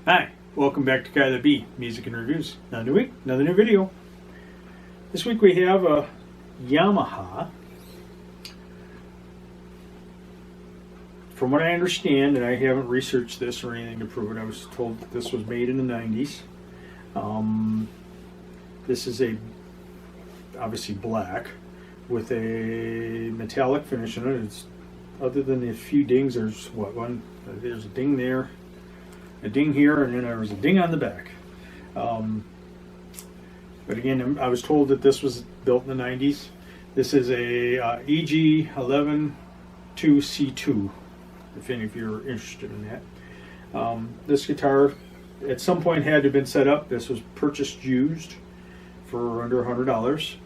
Hi, welcome back to Guy the Bee, Music and Reviews. Another week, another new video. This week we have a Yamaha. From what I understand, and I haven't researched this or anything to prove it, I was told that this was made in the 90s. This is obviously black with a metallic finish on it. It's, other than a few dings, there's there's a ding there, a ding here, and then there was a ding on the back. But again, I was told that this was built in the 90s. This is a Eg112c2, if any of you are interested in that. This guitar at some point had to have been set up. This was purchased used for under $100.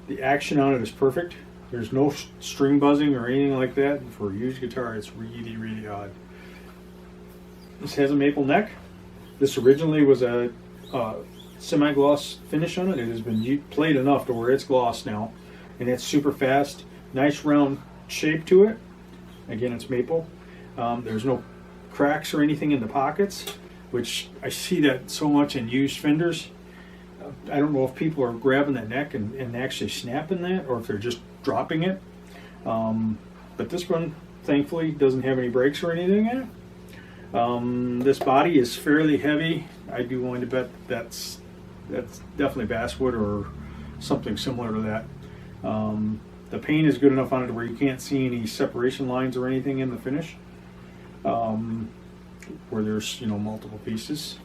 The action on it is perfect. There's no string buzzing or anything like that. And for a used guitar, it's really, really odd. This has a maple neck. This originally was a semi-gloss finish on it. It has been played enough to where it's gloss now, and it's super fast. Nice round shape to it. Again, it's maple. There's no cracks or anything in the pockets, which I see that so much in used fenders. I don't know if people are grabbing that neck and actually snapping that, or if they're just dropping it. But this one, thankfully, doesn't have any brakes or anything in it. This body is fairly heavy. I'd be willing to bet that's definitely basswood or something similar to that. The paint is good enough on it where you can't see any separation lines or anything in the finish, where there's multiple pieces.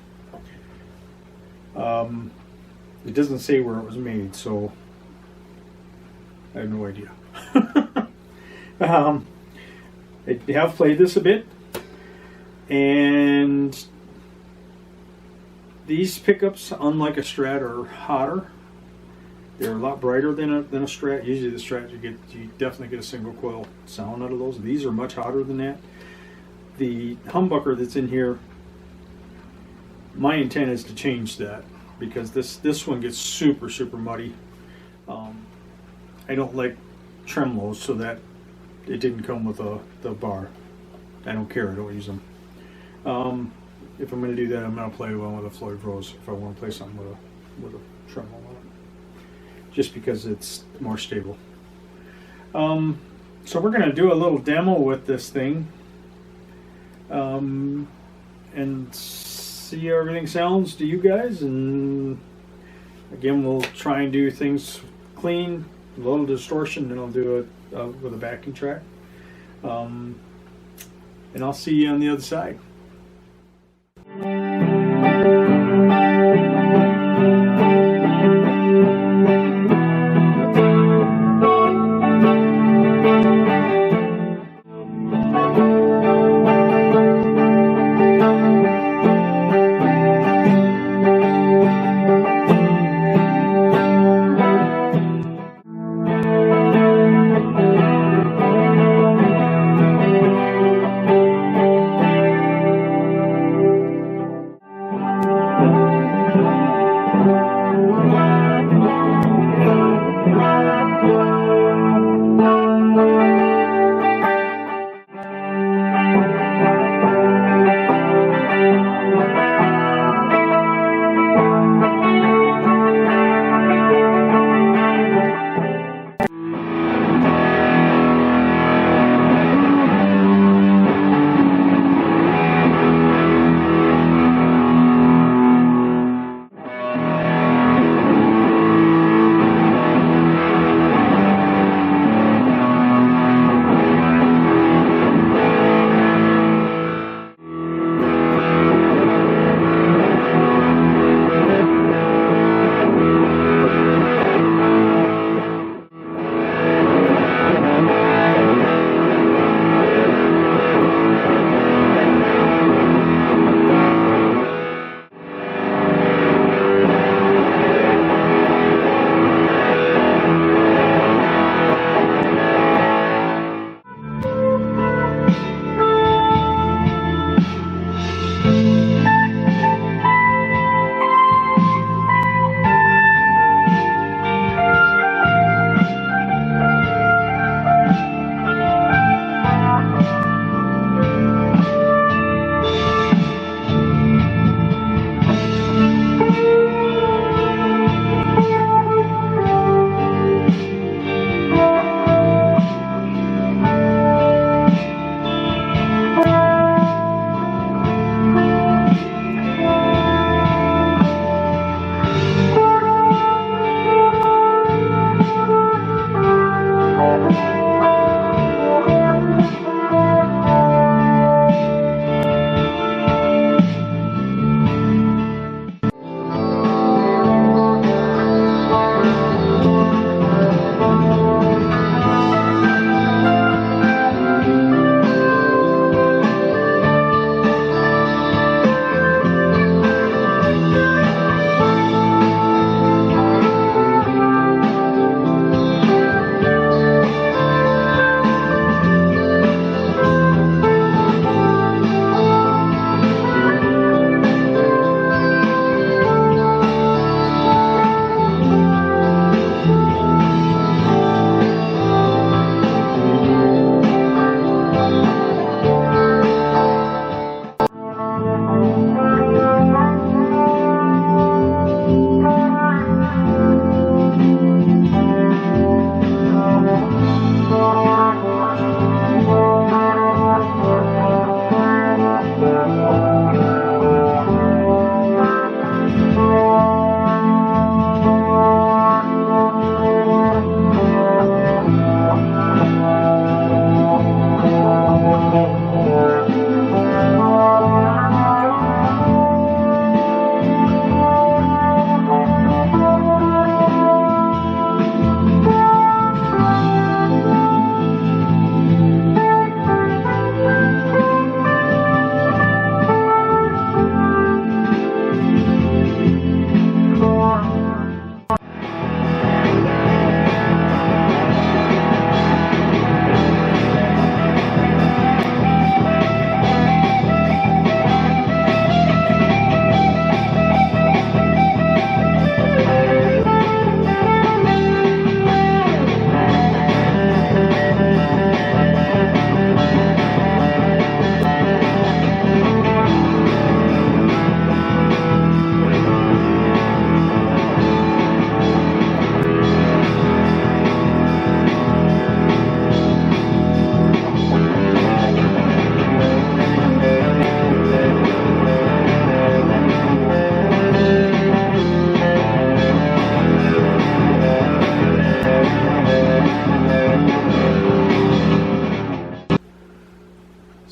It doesn't say where it was made, so I have no idea. I have played this a bit, and these pickups, unlike a Strat, are hotter. They're a lot brighter than a Strat. Usually the Strat, you definitely get a single coil sound out of those. These are much hotter than that. The humbucker that's in here, my intent is to change that, because this one gets super muddy. I don't like tremolos, so that it didn't come with the bar. I don't care, I don't use them. If I'm going to do that, I'm going to play one with a Floyd Rose if I want to play something with a tremolo on it, just because it's more stable. So we're going to do a little demo with this thing, and see how everything sounds to you guys. And again, we'll try and do things clean, a little distortion, then I'll do it with a backing track. And I'll see you on the other side.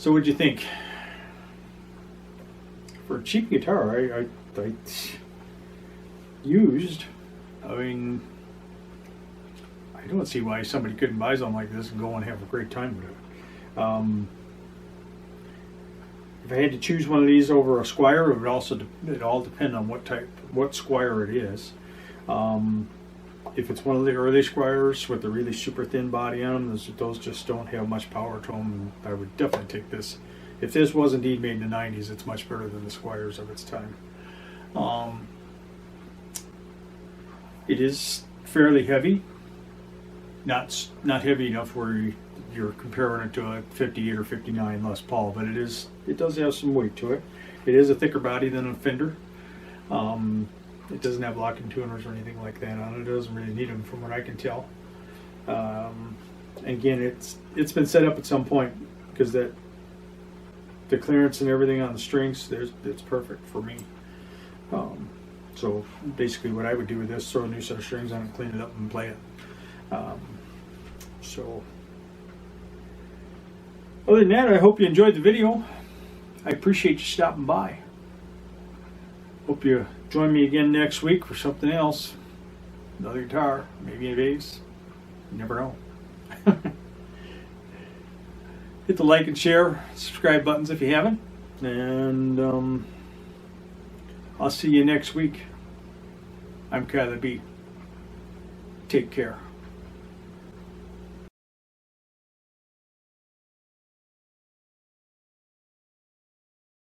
So what'd you think? For a cheap guitar, I used, I mean, I don't see why somebody couldn't buy something like this and go and have a great time with it. If I had to choose one of these over a Squire, it would all depend on what Squire it is. If it's one of the early Squires with the really super thin body on them, those just don't have much power to them, and I would definitely take this. If this was indeed made in the 90s, it's much better than the Squires of its time. It is fairly heavy, not heavy enough where you're comparing it to a 58 or 59 Les Paul, but it does have some weight to it. It is a thicker body than a Fender. It doesn't have locking tuners or anything like that on it. It doesn't really need them from what I can tell. Again, it's been set up at some point because the clearance and everything on the strings, it's perfect for me. So basically what I would do with this, throw a new set of strings on it, clean it up and play it. So other than that, I hope you enjoyed the video. I appreciate you stopping by. Hope you join me again next week for something else. Another guitar, maybe a bass. You never know. Hit the like and share, subscribe buttons if you haven't. And I'll see you next week. I'm Kyler B. Take care.